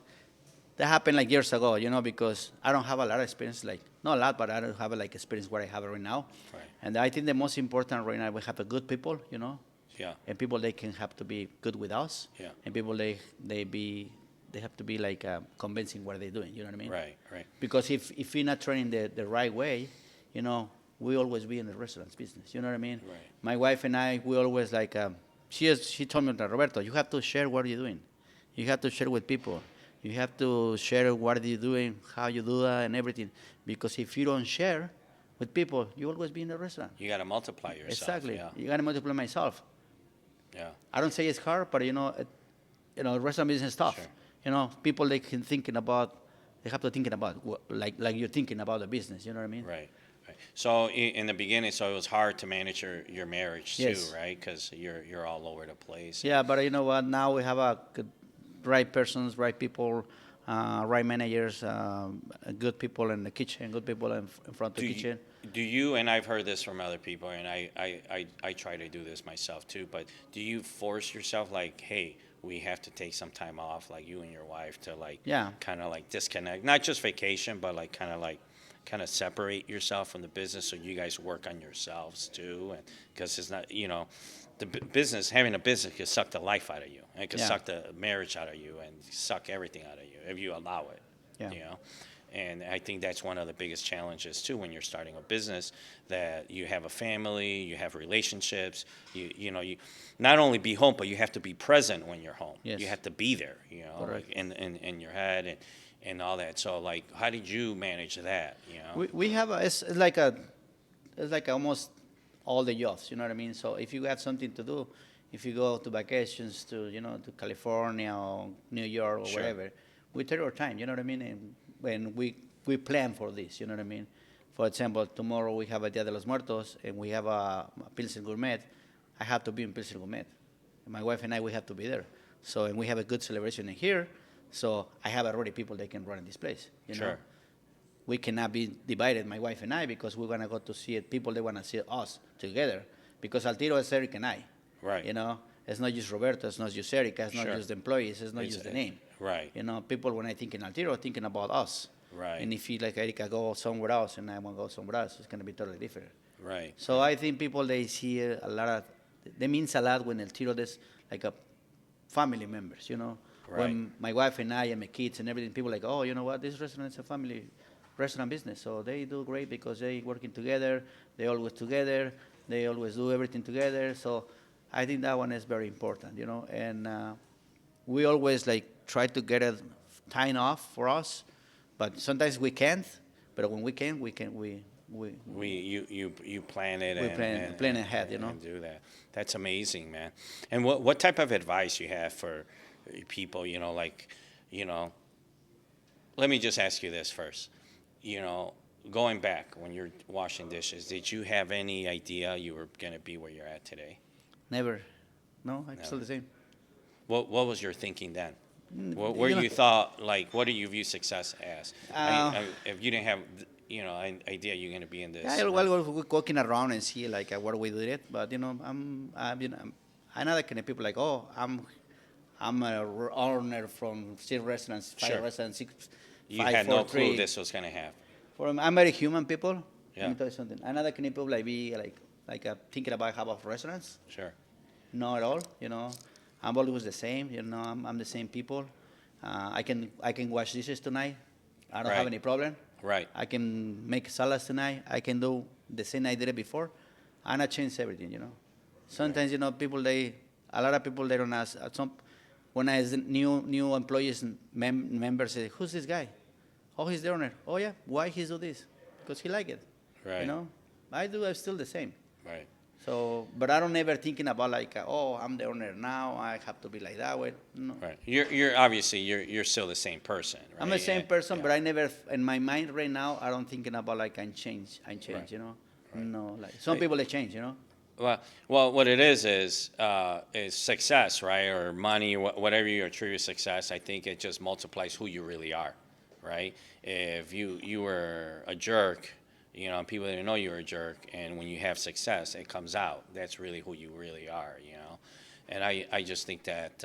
Speaker 1: that happened like years ago, because I don't have a lot of experience, like, not a lot, but I don't have like experience where I have it right now.
Speaker 2: Right.
Speaker 1: And I think the most important right now, we have a good people,
Speaker 2: Yeah.
Speaker 1: and people they can have to be good with us.
Speaker 2: Yeah.
Speaker 1: And people they have to be like convincing what they're doing, you know what I mean?
Speaker 2: Right.
Speaker 1: Because if you're not training the right way, we always be in the restaurants business, you know what I mean?
Speaker 2: Right.
Speaker 1: My wife and I, we always like, she told me, Roberto, you have to share what you're doing. You have to share with people. You have to share what you're doing, how you do that, and everything. Because if you don't share with people, you always be in the restaurant.
Speaker 2: You got to multiply yourself.
Speaker 1: Exactly.
Speaker 2: Yeah.
Speaker 1: You got to multiply myself.
Speaker 2: Yeah.
Speaker 1: I don't say it's hard, but restaurant business is tough.
Speaker 2: Sure.
Speaker 1: People they have to thinking about like you're thinking about the business. You know what I mean?
Speaker 2: Right. So in the beginning, it was hard to manage your marriage too,
Speaker 1: Yes.
Speaker 2: right? Because you're all over the place.
Speaker 1: Yeah, but you know what? Now we have right persons, right people, right managers, good people in the kitchen, good people in front of the kitchen.
Speaker 2: Do you, and I've heard this from other people, and I try to do this myself too, but do you force yourself like, hey, we have to take some time off, like you and your wife, to like kind of like disconnect, not just vacation, but like kind of separate yourself from the business so you guys work on yourselves too? And because it's not, having a business can suck the life out of you. It can suck the marriage out of you and suck everything out of you if you allow it.
Speaker 1: Yeah.
Speaker 2: And I think that's one of the biggest challenges too when you're starting a business, that you have a family, you have relationships, you not only be home, but you have to be present when you're home.
Speaker 1: Yes.
Speaker 2: You have to be there, like in your head and all that. So like, how did you manage that?
Speaker 1: We have it's like almost all the jobs, you know what I mean? So if you have something to do, if you go to vacations to California or New York or
Speaker 2: Sure.
Speaker 1: wherever, we take our time, you know what I mean? And when we plan for this, you know what I mean? For example, tomorrow we have a Dia de los Muertos and we have a Pilsen Gourmet. I have to be in Pilsen Gourmet. And my wife and I, we have to be there. So, and we have a good celebration in here. So I have already people that can run in this place,
Speaker 2: Sure.
Speaker 1: We cannot be divided, my wife and I, because we're going to go to see it. People, they want to see us together. Because Altiro is Eric and I.
Speaker 2: Right.
Speaker 1: It's not just Roberto, it's not just Erica, it's not
Speaker 2: Sure.
Speaker 1: just the employees, it's not just the name.
Speaker 2: Right.
Speaker 1: People, when I think in Altiro, are thinking about us.
Speaker 2: Right.
Speaker 1: And if you like Erika go somewhere else and I want to go somewhere else, it's going to be totally different.
Speaker 2: Right.
Speaker 1: So I think people they see a lot of that means a lot when El Tiro there's like a family members, you know.
Speaker 2: Right.
Speaker 1: When my wife and I and my kids and everything, people like, oh, you know what, this restaurant is a family restaurant business, so they do great because they working together, they always together, they always do everything together. So I think that one is very important, you know. And we always like try to get a time off for us, but sometimes we can't. But when we can,
Speaker 2: You plan it
Speaker 1: we
Speaker 2: and,
Speaker 1: plan ahead, you know.
Speaker 2: and do that. That's amazing, man. And what type of advice you have for people, you know, like, you know, let me just ask you this first. You know, going back when you're washing dishes, did you have any idea you were going to be where you're at today?
Speaker 1: Never. No, I'm still
Speaker 2: Never.
Speaker 1: the same.
Speaker 2: What was your thinking then? Where
Speaker 1: you know-
Speaker 2: you thought, like, what do you view success as? If you didn't have, you know, an idea you're going to be in this.
Speaker 1: Yeah, well, we're walking around and see like what we did it, but you know, you know, I know that kind of people like, oh, I'm a owner from 6 restaurants, 5
Speaker 2: Sure.
Speaker 1: restaurants, 6,
Speaker 2: You
Speaker 1: 5,
Speaker 2: had
Speaker 1: 4,
Speaker 2: no
Speaker 1: 3.
Speaker 2: clue this was going to happen.
Speaker 1: I'm very human people.
Speaker 2: Yeah.
Speaker 1: Let me tell you something. Another kind of people like be like thinking about how about restaurants.
Speaker 2: Sure.
Speaker 1: Not at all. You know, I'm always the same. You know, I'm the same people. I can wash dishes tonight. I don't have
Speaker 2: Right.
Speaker 1: any problem.
Speaker 2: Right.
Speaker 1: I can make salads tonight. I can do the same I did it before. And I change everything, you know. Sometimes, you know, a lot of people, they don't ask. When I new employees, members say, who's this guy? Oh, he's the owner. Oh, yeah. Why he do this? Because he like it.
Speaker 2: Right.
Speaker 1: You know, I'm still the same.
Speaker 2: Right.
Speaker 1: So, but I don't ever thinking about like, oh, I'm the owner now. I have to be like that way. No.
Speaker 2: Right. You're obviously you're still the same person. Right?
Speaker 1: I'm the same person,
Speaker 2: Yeah.
Speaker 1: but I never, in my mind right now, I don't thinking about like I change,
Speaker 2: Right.
Speaker 1: you know.
Speaker 2: Right.
Speaker 1: No, like some
Speaker 2: Right.
Speaker 1: people they change, you know.
Speaker 2: Well, what it is success, right, or money, whatever you attribute success. I think it just multiplies who you really are, right? If you were a jerk, you know, people didn't know you were a jerk, and when you have success, it comes out. That's really who you really are, you know. And I just think that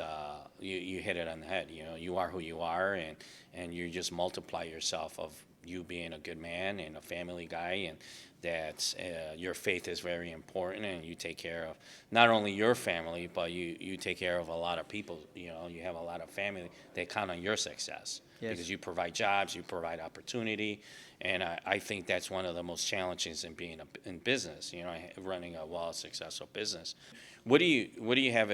Speaker 2: you hit it on the head. You know, you are who you are, and you just multiply yourself of you being a good man and a family guy, and that your faith is very important, and you take care of not only your family, but you take care of a lot of people. You know, you have a lot of family that count on your success.
Speaker 1: Yes.
Speaker 2: Because you provide jobs, you provide opportunity, and I think that's one of the most challenges in being in business. You know, running a well successful business. What do you have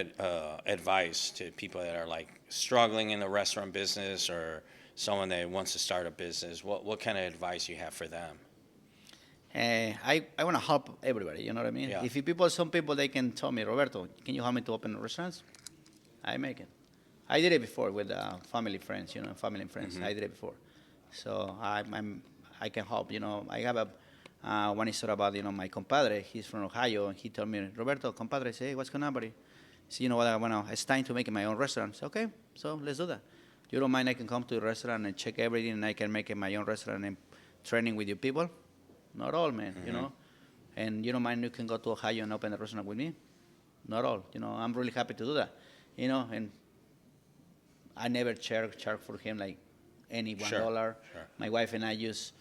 Speaker 2: advice to people that are like struggling in the restaurant business, or someone that wants to start a business? What kind of advice you have for them?
Speaker 1: I want to help everybody. You know what I mean?
Speaker 2: Yeah.
Speaker 1: If some people they can tell me, Roberto, can you help me to open restaurants? I make it. I did it before with family and friends.
Speaker 2: Mm-hmm.
Speaker 1: I did it before, so I can help. You know, I have one story about my compadre. He's from Ohio, and he told me, Roberto, compadre, say, hey, what's going on, buddy? So you know what? It's time to make my own restaurant. So, okay, so let's do that. You don't mind? I can come to the restaurant and check everything, and I can make it my own restaurant and training with your people. Not all, man.
Speaker 2: Mm-hmm.
Speaker 1: You know, and you don't mind? You can go to Ohio and open a restaurant with me. Not all. You know, I'm really happy to do that. You know, and I never charge for him like any $1.
Speaker 2: Sure.
Speaker 1: My wife and I just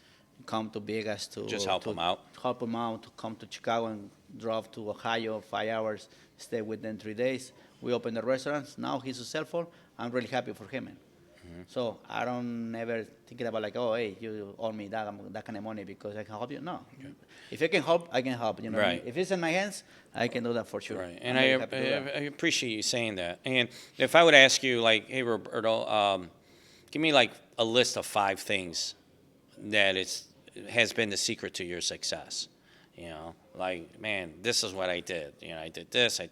Speaker 1: come to Vegas to
Speaker 2: Just help him out.
Speaker 1: Help him out to come to Chicago and drive to Ohio 5 hours, stay with them 3 days. We open the restaurants. Now he's successful. I'm really happy for him. Man.
Speaker 2: Mm-hmm.
Speaker 1: So I don't never thinking about like, oh, hey, you owe me that kind of money because I can help you. No, if I can help, I can help. You know, what I mean?
Speaker 2: Right.
Speaker 1: If it's in my hands, I can do that for sure.
Speaker 2: Right, and
Speaker 1: I'm
Speaker 2: I
Speaker 1: really happy to do that.
Speaker 2: appreciate you saying that. And if I would ask you, like, hey, Roberto, give me like a list of 5 things that has been the secret to your success. You know, like, man, this is what I did. You know, I did this, and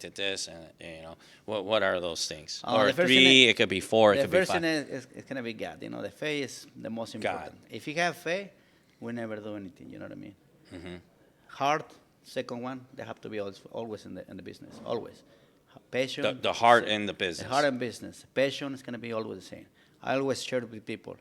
Speaker 2: you know, what are those things? Or
Speaker 1: The first
Speaker 2: 3,
Speaker 1: thing
Speaker 2: it could be 4, it
Speaker 1: The
Speaker 2: could be
Speaker 1: first
Speaker 2: 5.
Speaker 1: thing is it's gonna be God. You know, the faith is the most important. If you have faith, we never do anything. You know what I mean?
Speaker 2: Mm-hmm.
Speaker 1: Heart, second one, they have to be always in the business. Always. Passion.
Speaker 2: The heart in the business.
Speaker 1: The heart and business. Passion is gonna be always the same. I always share it with people.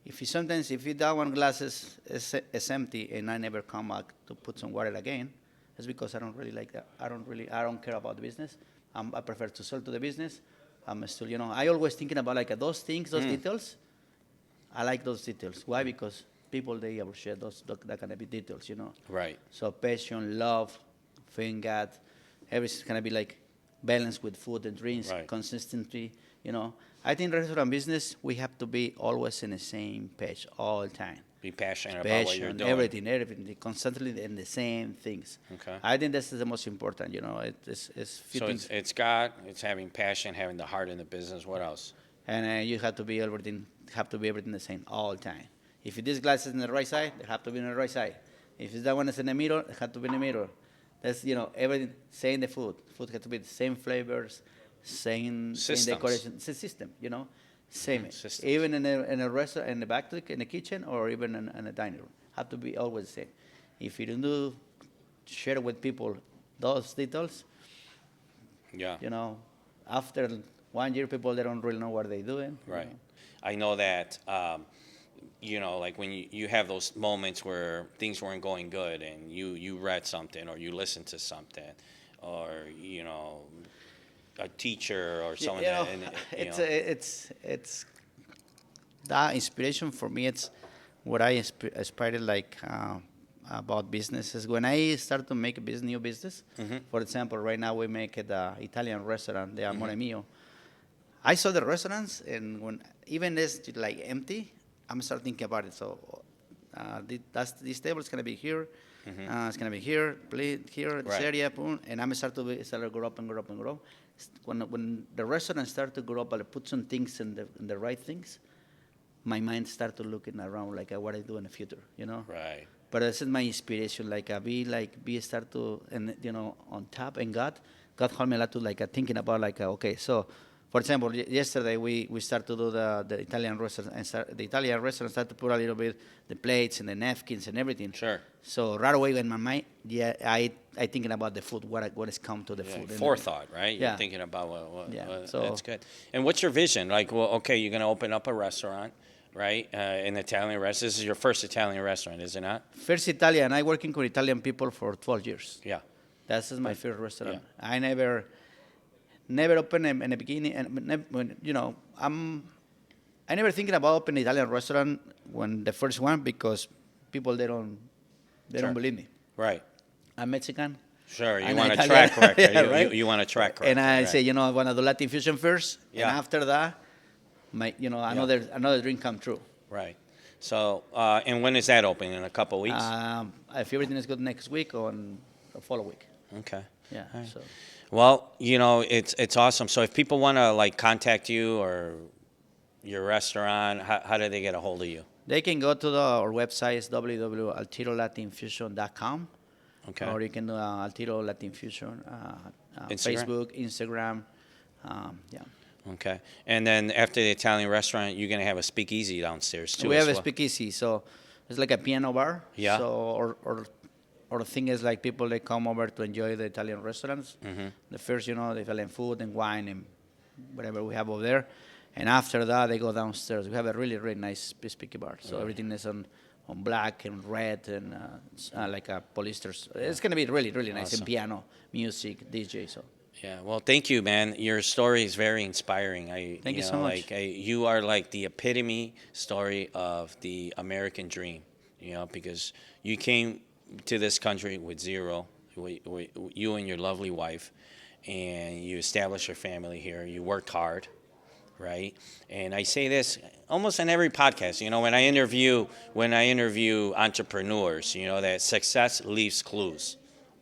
Speaker 1: If that one glass is empty and I never come back to put some water again, it's because I don't really like that. I don't care about the business. I prefer to sell to the business. I'm still, I always thinking about like those things, those details. I like those details. Why? Because people they appreciate that kind of details,
Speaker 2: Right.
Speaker 1: So passion, love, thank God, everything's gonna be like balanced with food and drinks,
Speaker 2: Right.
Speaker 1: consistency. I think restaurant business we have to be always in the same page all the time.
Speaker 2: Be passionate about what you're
Speaker 1: Passion,
Speaker 2: doing.
Speaker 1: everything, constantly in the same things.
Speaker 2: Okay.
Speaker 1: I think this is the most important. It's few
Speaker 2: So
Speaker 1: things,
Speaker 2: it's God, it's having passion, having the heart in the business. What else?
Speaker 1: and you have to be everything the same all the time. If this glass is in the right side, they have to be in the right side. If that one is in the middle, it have to be in the middle. That's everything. Same the food. Food has to be the same flavors, same
Speaker 2: Systems.
Speaker 1: decoration. It's a system. Same.
Speaker 2: Systems.
Speaker 1: Even in a restaurant, in the in the kitchen, or even in a dining room, have to be always the same. If you don't share with people those details,
Speaker 2: Yeah.
Speaker 1: after 1 year, people they don't really know what they're doing.
Speaker 2: Right. I know that, like when you have those moments where things weren't going good and you read something or you listened to something or, a teacher or someone that, and,
Speaker 1: it's that inspiration for me. It's what I aspired like about businesses. When I start to make a new business, for example, right now we make the Italian restaurant, the Amore Mio. I saw the restaurants, and when even it's like empty, I'm start thinking about it. So this table is gonna be here, it's gonna be here, plate here, this
Speaker 2: Right.
Speaker 1: area, boom, and I'm start to grow up and grow up and grow. When the restaurant start to grow up, I put some things in the right things. My mind start to looking around like what I do in the future,
Speaker 2: Right.
Speaker 1: But this is my inspiration. Be start to and on top and God helped me a lot to thinking about okay. So, for example, yesterday we start to do the Italian restaurant and the Italian restaurant start to put a little bit the plates and the napkins and everything.
Speaker 2: Sure.
Speaker 1: So right away in my mind, I thinking about the food. What has come to the
Speaker 2: Yeah,
Speaker 1: food.
Speaker 2: forethought, right? You're
Speaker 1: Yeah.
Speaker 2: thinking about what
Speaker 1: Yeah, so-
Speaker 2: that's good. And what's your vision? Like, well, okay, you're going to open up a restaurant, right? An Italian restaurant. This is your first Italian restaurant, is it not?
Speaker 1: First Italian. I working with Italian people for 12 years.
Speaker 2: Yeah.
Speaker 1: This is my first restaurant.
Speaker 2: Yeah.
Speaker 1: I never opened in the beginning, and I never thinking about opening Italian restaurant when the first one because people they don't
Speaker 2: Sure.
Speaker 1: believe me.
Speaker 2: Right.
Speaker 1: I'm Mexican.
Speaker 2: Sure. You
Speaker 1: I'm
Speaker 2: want a
Speaker 1: Italian.
Speaker 2: track record.
Speaker 1: Yeah,
Speaker 2: you,
Speaker 1: right?
Speaker 2: you want a track record.
Speaker 1: And I
Speaker 2: right.
Speaker 1: say, I want to do Latin Fusion first,
Speaker 2: Yeah.
Speaker 1: and after that, another dream come true.
Speaker 2: Right. So, and when is that opening? In a couple weeks?
Speaker 1: If everything is good next week or the following week.
Speaker 2: Okay.
Speaker 1: Yeah.
Speaker 2: All right.
Speaker 1: So.
Speaker 2: Well, it's awesome. So if people want to contact you or your restaurant, how do they get a hold of you?
Speaker 1: They can go to our website, it's www.altirolatinfusion.com.
Speaker 2: Okay.
Speaker 1: Or you can do Altiro Latin Fusion,
Speaker 2: Instagram?
Speaker 1: Facebook, Instagram. Yeah.
Speaker 2: Okay. And then after the Italian restaurant, you're going to have a speakeasy downstairs too.
Speaker 1: We
Speaker 2: as
Speaker 1: have a
Speaker 2: well.
Speaker 1: speakeasy, so it's like a piano bar.
Speaker 2: Yeah.
Speaker 1: So or the thing is like people they come over to enjoy the Italian restaurants.
Speaker 2: Mm-hmm.
Speaker 1: The first, the Italian food and wine and whatever we have over there, and after that they go downstairs. We have a really really nice speakeasy bar. So everything is on black and red and like a polyester. It's gonna be really really nice
Speaker 2: Awesome.
Speaker 1: and piano, music, DJ. So.
Speaker 2: Yeah, well, thank you, man. Your story is very inspiring.
Speaker 1: Thank you so much.
Speaker 2: You are like the epitome story of the American dream, because you came to this country with zero, you and your lovely wife, and you established your family here. You worked hard, right? And I say this almost on every podcast, when I interview entrepreneurs, that success leaves clues.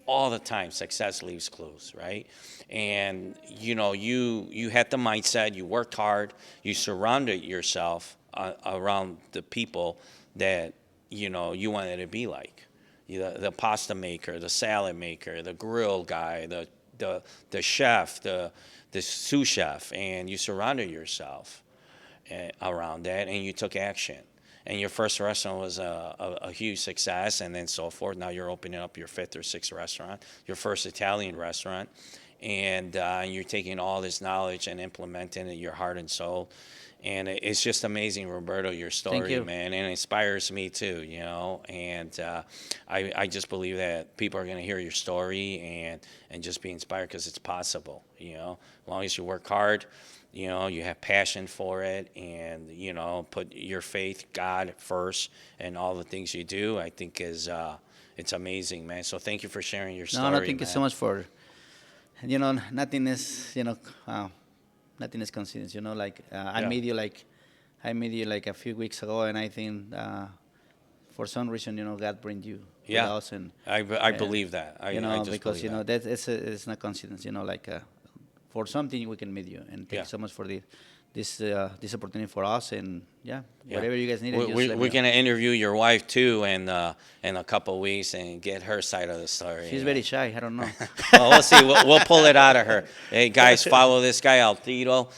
Speaker 2: All the time, success leaves clues, right? And you had the mindset, you worked hard, you surrounded yourself around the people that you wanted to be like. The pasta maker, the salad maker, the grill guy, the chef, the sous chef, and you surrounded yourself around that, and you took action. And your first restaurant was a huge success, and then so forth. Now you're opening up your fifth or sixth restaurant, your first Italian restaurant. and you're taking all this knowledge and implementing it in your heart and soul. And it's just amazing, Roberto, your story,
Speaker 1: you.
Speaker 2: man, and it inspires me too, you know. And I just believe that people are going to hear your story and just be inspired because it's possible, you know, as long as you work hard, you know, you have passion for it, and you know, put your faith, God first, and all the things you do. I think is it's amazing, man. So thank you for sharing your story.
Speaker 1: No, thank you
Speaker 2: man.
Speaker 1: so much for, nothing is, nothing is coincidence, like, I
Speaker 2: Yeah.
Speaker 1: met you like a few weeks ago, and I think, for some reason, God bring you with
Speaker 2: Yeah,
Speaker 1: us, and,
Speaker 2: I believe that. I just
Speaker 1: because,
Speaker 2: believe that.
Speaker 1: that it's not coincidence, like, for something we can meet you, and thank
Speaker 2: Yeah.
Speaker 1: you so much for this opportunity for us, and
Speaker 2: Yeah.
Speaker 1: whatever you guys need,
Speaker 2: We,
Speaker 1: just
Speaker 2: we,
Speaker 1: let me
Speaker 2: we're
Speaker 1: know.
Speaker 2: gonna interview your wife too, in a couple of weeks, and get her side of the story.
Speaker 1: She's very shy, I don't know.
Speaker 2: Well, we'll see. We'll pull it out of her. Hey, guys, follow this guy Altiro.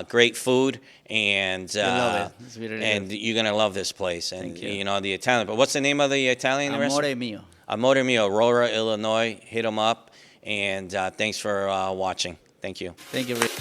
Speaker 2: Great food, and
Speaker 1: You'll love it. It's really
Speaker 2: and
Speaker 1: good.
Speaker 2: you're gonna love this place. And
Speaker 1: Thank you.
Speaker 2: know the Italian. But what's the name of the Italian restaurant?
Speaker 1: Amore mio.
Speaker 2: Amore Mio, Aurora, Illinois. Hit them up. And thanks for watching. Thank you.
Speaker 1: Thank you, Rick.